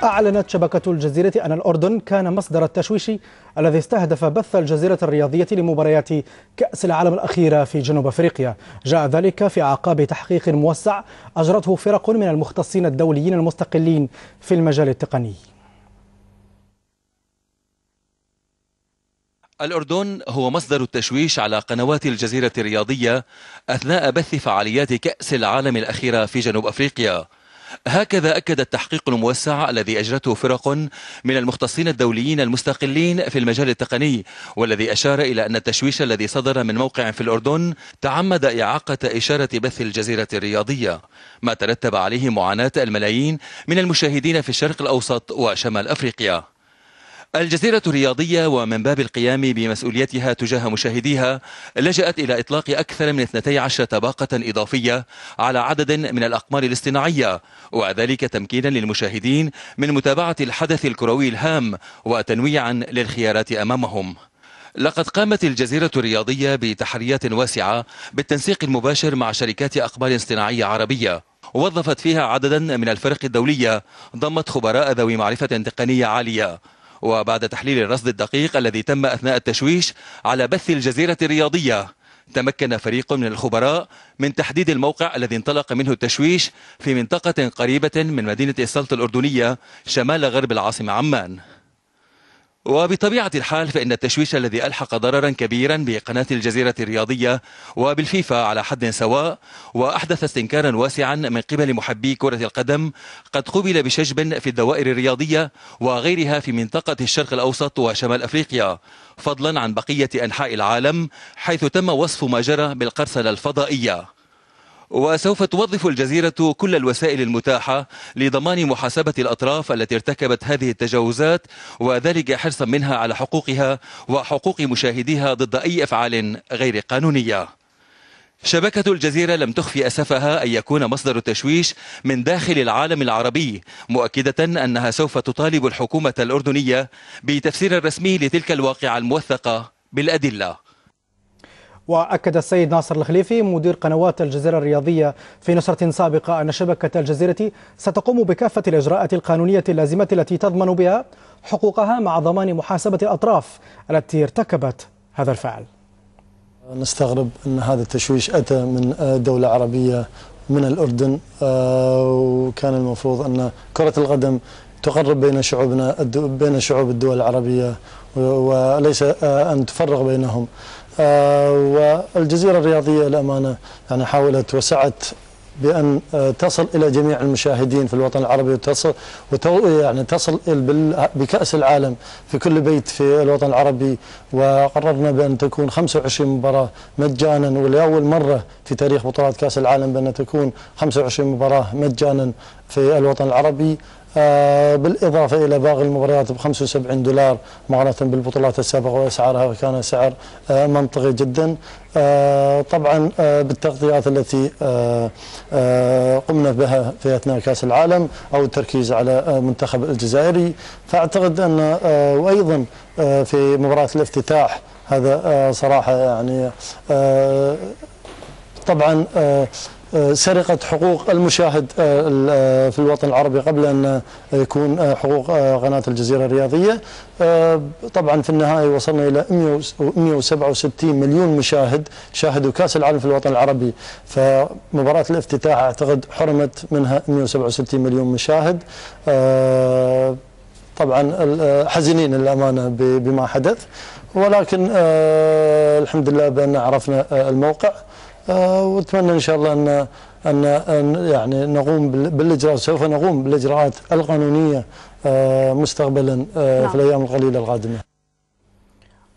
أعلنت شبكة الجزيرة أن الأردن كان مصدر التشويش الذي استهدف بث الجزيرة الرياضية لمباريات كأس العالم الأخيرة في جنوب أفريقيا. جاء ذلك في أعقاب تحقيق موسع أجرته فرق من المختصين الدوليين المستقلين في المجال التقني. الأردن هو مصدر التشويش على قنوات الجزيرة الرياضية أثناء بث فعاليات كأس العالم الأخيرة في جنوب أفريقيا. هكذا أكد التحقيق الموسع الذي أجرته فرق من المختصين الدوليين المستقلين في المجال التقني، والذي أشار إلى أن التشويش الذي صدر من موقع في الأردن تعمد إعاقة إشارة بث الجزيرة الرياضية، ما ترتب عليه معاناة الملايين من المشاهدين في الشرق الأوسط وشمال أفريقيا. الجزيرة الرياضية ومن باب القيام بمسؤوليتها تجاه مشاهديها لجأت إلى إطلاق أكثر من 12 باقة إضافية على عدد من الأقمار الاصطناعية، وذلك تمكينا للمشاهدين من متابعة الحدث الكروي الهام وتنويعا للخيارات أمامهم. لقد قامت الجزيرة الرياضية بتحريات واسعة بالتنسيق المباشر مع شركات أقمار اصطناعية عربية، ووظفت فيها عددا من الفرق الدولية ضمت خبراء ذوي معرفة تقنية عالية. وبعد تحليل الرصد الدقيق الذي تم أثناء التشويش على بث الجزيرة الرياضية، تمكن فريق من الخبراء من تحديد الموقع الذي انطلق منه التشويش في منطقة قريبة من مدينة السلط الأردنية شمال غرب العاصمة عمان. وبطبيعة الحال فإن التشويش الذي ألحق ضررا كبيرا بقناة الجزيرة الرياضية وبالفيفا على حد سواء، وأحدث استنكارا واسعا من قبل محبي كرة القدم قد قبل بشجب في الدوائر الرياضية وغيرها في منطقة الشرق الأوسط وشمال أفريقيا، فضلا عن بقية أنحاء العالم، حيث تم وصف ما جرى بالقرصنة الفضائية. وسوف توظف الجزيرة كل الوسائل المتاحة لضمان محاسبة الأطراف التي ارتكبت هذه التجاوزات، وذلك حرصا منها على حقوقها وحقوق مشاهديها ضد أي أفعال غير قانونية. شبكة الجزيرة لم تخفي أسفها أن يكون مصدر التشويش من داخل العالم العربي، مؤكدة أنها سوف تطالب الحكومة الأردنية بتفسير رسمي لتلك الواقعة الموثقة بالأدلة. وأكد السيد ناصر الخليفي مدير قنوات الجزيرة الرياضية في نشرة سابقة أن شبكة الجزيرة ستقوم بكافة الإجراءات القانونية اللازمة التي تضمن بها حقوقها مع ضمان محاسبة الأطراف التي ارتكبت هذا الفعل. نستغرب أن هذا التشويش أتى من دولة عربية من الأردن، وكان المفروض أن كرة القدم تقرب بين شعوبنا بين شعوب الدول العربية وليس أن تفرق بينهم. والجزيرة الرياضية الأمانة يعني حاولت وسعت بأن تصل إلى جميع المشاهدين في الوطن العربي وتصل بكأس العالم في كل بيت في الوطن العربي. وقررنا بأن تكون 25 مباراة مجانا، ولأول مرة في تاريخ بطولات كأس العالم بأن تكون 25 مباراة مجانا في الوطن العربي، بالإضافة إلى باقي المباريات ب $75 مقارنة بالبطولات السابقة، وأسعارها كان سعر منطقي جدا. طبعا بالتغطيات التي قمنا بها في أثناء كأس العالم أو التركيز على المنتخب الجزائري، فأعتقد أن وأيضا في مباراة الافتتاح هذا صراحة يعني طبعا سرقة حقوق المشاهد في الوطن العربي قبل أن يكون حقوق قناة الجزيرة الرياضية. طبعا في النهاية وصلنا إلى 167 مليون مشاهد شاهدوا كأس العالم في الوطن العربي، فمباراة الافتتاح أعتقد حرمت منها 167 مليون مشاهد. طبعا حزينين للأمانة بما حدث، ولكن الحمد لله بأن عرفنا الموقع، واتمنى ان شاء الله ان يعني نقوم بالاجراءات، سوف نقوم بالاجراءات القانونيه مستقبلا في الايام القليله القادمه.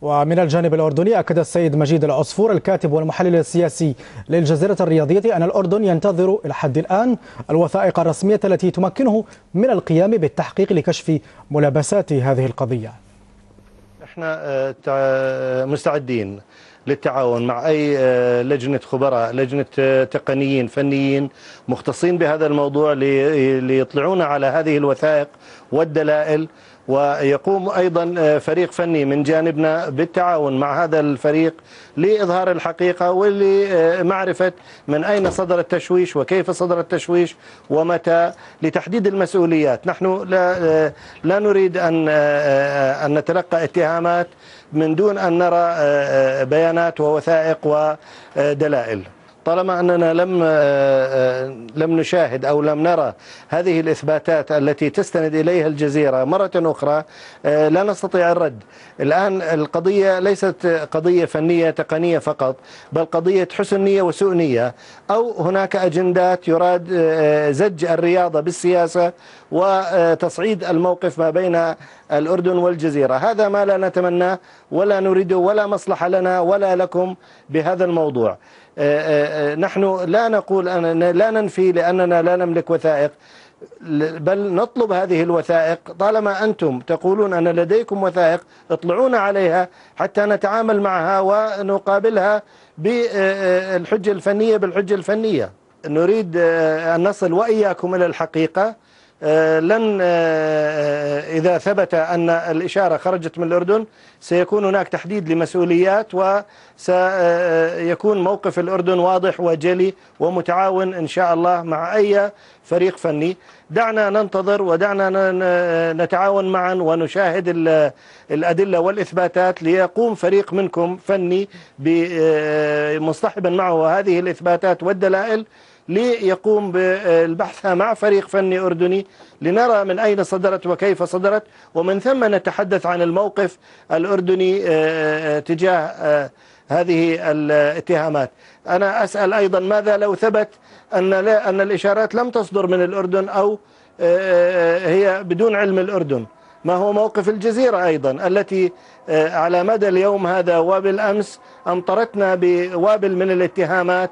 ومن الجانب الأردني أكد السيد مجيد العصفور الكاتب والمحلل السياسي للجزيرة الرياضية أن الأردن ينتظر إلى حد الآن الوثائق الرسمية التي تمكنه من القيام بالتحقيق لكشف ملابسات هذه القضية. احنا مستعدين للتعاون مع أي لجنة خبراء، لجنة تقنيين فنيين مختصين بهذا الموضوع ليطلعونا على هذه الوثائق والدلائل ويقوم أيضا فريق فني من جانبنا بالتعاون مع هذا الفريق لإظهار الحقيقة ولمعرفة من أين صدر التشويش وكيف صدر التشويش ومتى، لتحديد المسؤوليات. نحن لا نريد أن نتلقى اتهامات من دون أن نرى بيانات ووثائق ودلائل. طالما أننا لم نشاهد أو لم نرى هذه الإثباتات التي تستند إليها الجزيرة مرة أخرى لا نستطيع الرد. الآن القضية ليست قضية فنية تقنية فقط، بل قضية حسن نية وسوء نية، أو هناك أجندات يراد زج الرياضة بالسياسة وتصعيد الموقف ما بين الأردن والجزيرة. هذا ما لا نتمناه ولا نريده، ولا مصلحة لنا ولا لكم بهذا الموضوع. نحن لا نقول لا ننفي لأننا لا نملك وثائق، بل نطلب هذه الوثائق. طالما أنتم تقولون أن لديكم وثائق اطلعونا عليها حتى نتعامل معها ونقابلها بالحجة الفنية بالحجة الفنية. نريد أن نصل وإياكم إلى الحقيقة. إذا ثبت أن الإشارة خرجت من الأردن سيكون هناك تحديد لمسؤوليات، وسيكون موقف الأردن واضح وجلي ومتعاون إن شاء الله مع أي فريق فني. دعنا ننتظر ودعنا نتعاون معا ونشاهد الأدلة والإثباتات، ليقوم فريق منكم فني مصطحبا معه هذه الإثباتات والدلائل، ليقوم بالبحث مع فريق فني أردني لنرى من أين صدرت وكيف صدرت، ومن ثم نتحدث عن الموقف الأردني تجاه هذه الاتهامات. أنا أسأل أيضا ماذا لو ثبت أن الإشارات لم تصدر من الأردن أو هي بدون علم الأردن؟ ما هو موقف الجزيرة أيضا التي على مدى اليوم هذا وبالأمس أمطرتنا بوابل من الاتهامات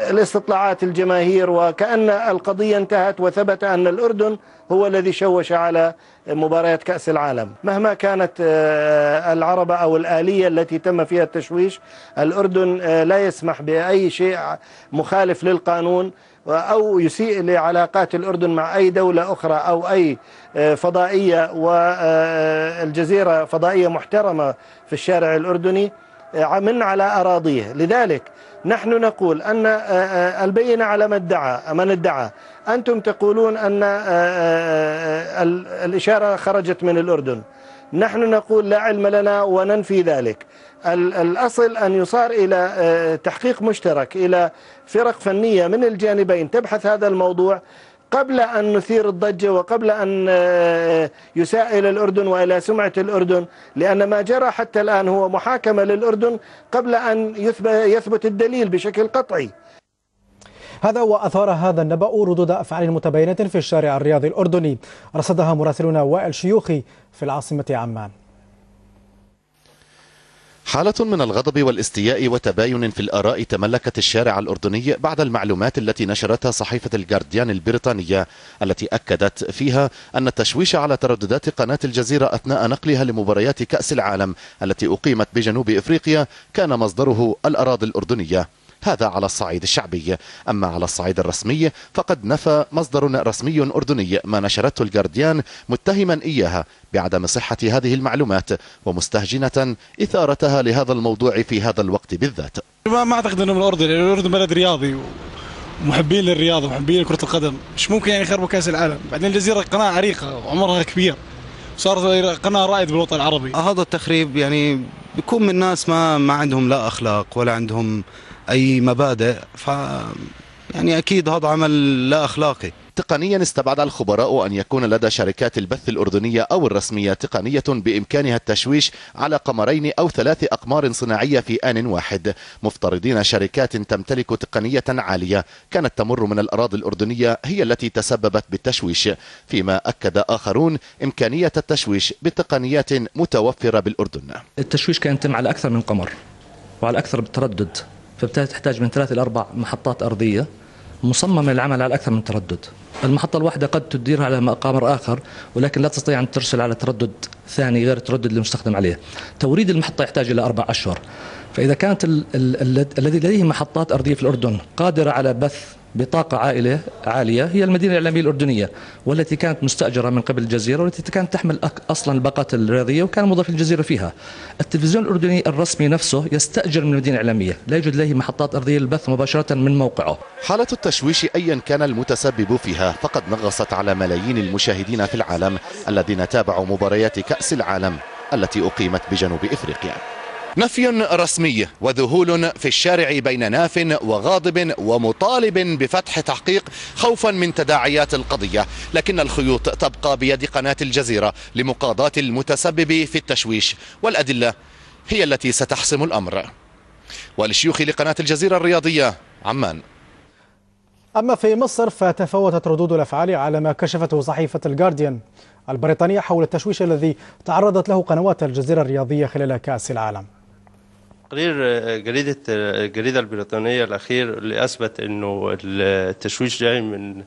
والاستطلاعات الجماهير، وكأن القضية انتهت وثبت أن الأردن هو الذي شوش على مباريات كأس العالم. مهما كانت العربة أو الآلية التي تم فيها التشويش، الأردن لا يسمح بأي شيء مخالف للقانون أو يسيء لعلاقات الأردن مع أي دولة أخرى أو أي فضائية، والجزيرة فضائية محترمة في الشارع الأردني من على أراضيه. لذلك نحن نقول أن البينة على من ادعى. أنتم تقولون أن الإشارة خرجت من الأردن، نحن نقول لا علم لنا وننفي ذلك. الأصل أن يصار إلى تحقيق مشترك، إلى فرق فنية من الجانبين تبحث هذا الموضوع قبل أن نثير الضجة وقبل أن يساء إلى الأردن وإلى سمعة الأردن، لأن ما جرى حتى الآن هو محاكمة للأردن قبل أن يثبت الدليل بشكل قطعي. هذا وأثار هذا النبأ ردود أفعال متباينة في الشارع الرياضي الأردني، رصدها مراسلنا وائل شيوخي في العاصمة عمان. حالة من الغضب والاستياء وتباين في الآراء تملكت الشارع الأردني بعد المعلومات التي نشرتها صحيفة الجارديان البريطانية، التي أكدت فيها أن التشويش على ترددات قناة الجزيرة أثناء نقلها لمباريات كأس العالم التي أقيمت بجنوب إفريقيا كان مصدره الأراضي الأردنية. هذا على الصعيد الشعبي. أما على الصعيد الرسمي فقد نفى مصدر رسمي أردني ما نشرته الجارديان، متهما إياها بعدم صحة هذه المعلومات ومستهجنة إثارتها لهذا الموضوع في هذا الوقت بالذات. ما أعتقد أنه من الأردن، لأن الأردن بلد رياضي ومحبين للرياضة ومحبين لكرة القدم، مش ممكن يعني يخربوا كأس العالم. بعدين الجزيرة قناة عريقة وعمرها كبير، صارت قناة رائد بالوطن العربي. هذا التخريب يعني بيكون من ناس ما عندهم لا أخلاق ولا عندهم أي مبادئ، يعني أكيد هذا عمل لا أخلاقي. تقنيا استبعد الخبراء أن يكون لدى شركات البث الأردنية أو الرسمية تقنية بإمكانها التشويش على قمرين أو 3 أقمار صناعية في آن واحد، مفترضين شركات تمتلك تقنية عالية كانت تمر من الأراضي الأردنية هي التي تسببت بالتشويش، فيما أكد آخرون إمكانية التشويش بتقنيات متوفرة بالأردن. التشويش كان يتم على أكثر من قمر وعلى أكثر بالتردد، فبالتالي تحتاج من 3 إلى 4 محطات أرضية مصممة للعمل على أكثر من تردد. المحطة الواحدة قد تديرها على قمر آخر، ولكن لا تستطيع أن ترسل على تردد ثاني غير التردد المستخدم عليه. توريد المحطة يحتاج إلى 4 أشهر، فإذا كانت الذي لديه محطات أرضية في الأردن قادرة على بث بطاقة عالية هي المدينة الإعلامية الأردنية، والتي كانت مستأجرة من قبل الجزيرة، والتي كانت تحمل أصلا الباقات الرياضية، وكان موظف الجزيرة فيها. التلفزيون الأردني الرسمي نفسه يستأجر من المدينة الإعلامية، لا يوجد له محطات أرضية للبث مباشرة من موقعه. حالة التشويش أيا كان المتسبب فيها فقد نغصت على ملايين المشاهدين في العالم الذين تابعوا مباريات كأس العالم التي أقيمت بجنوب إفريقيا. نفي رسمي وذهول في الشارع بين ناف وغاضب ومطالب بفتح تحقيق خوفا من تداعيات القضية، لكن الخيوط تبقى بيد قناة الجزيرة لمقاضاة المتسبب في التشويش، والأدلة هي التي ستحسم الأمر. والشيوخ لقناة الجزيرة الرياضية، عمان. أما في مصر فتفاوتت ردود الأفعال على ما كشفته صحيفة الجارديان البريطانية حول التشويش الذي تعرضت له قنوات الجزيرة الرياضية خلال كأس العالم. تقرير الجريدة البريطانية الأخير اللي أثبت أنه التشويش جاي من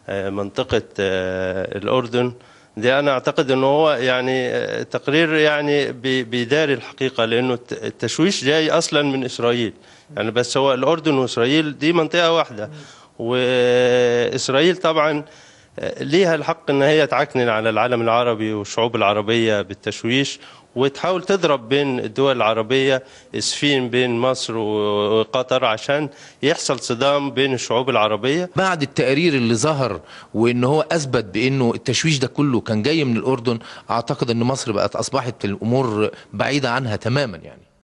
منطقة الأردن، دي أنا أعتقد أنه هو يعني تقرير يعني بيداري الحقيقة، لأنه التشويش جاي أصلا من إسرائيل يعني، بس هو الأردن وإسرائيل دي منطقة واحدة، وإسرائيل طبعا ليها الحق أن هي تعكنن على العالم العربي والشعوب العربية بالتشويش، وتحاول تضرب بين الدول العربية اسفين بين مصر وقطر عشان يحصل صدام بين الشعوب العربية. بعد التقرير اللي ظهر وان هو اثبت بانه التشويش ده كله كان جاي من الاردن، اعتقد ان مصر بقت اصبحت الامور بعيدة عنها تماما يعني.